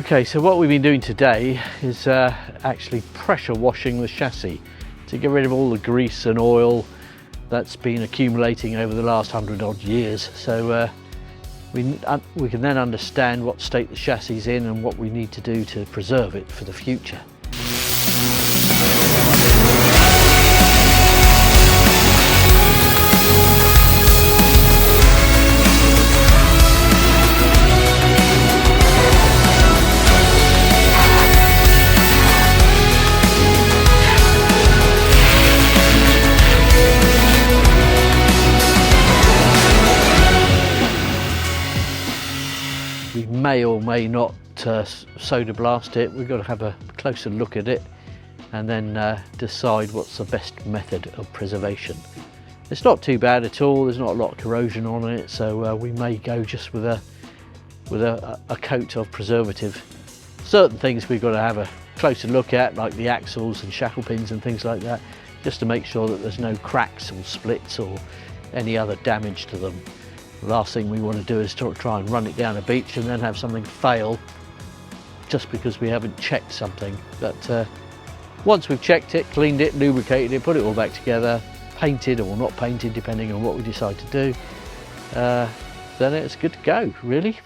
Okay, so what we've been doing today is actually pressure washing the chassis to get rid of all the grease and oil that's been accumulating over the last 100 odd years. So we can then understand what state the chassis is in and what we need to do to preserve it for the future. We may or may not soda blast it. We've got to have a closer look at it and then decide what's the best method of preservation. It's not too bad at all, there's not a lot of corrosion on it, so we may go just with a coat of preservative. Certain things we've got to have a closer look at, like the axles and shackle pins and things like that, just to make sure that there's no cracks or splits or any other damage to them. The last thing we want to do is try and run it down a beach and then have something fail just because we haven't checked something. But once we've checked it, cleaned it, lubricated it, put it all back together, painted or not painted depending on what we decide to do, then it's good to go, really.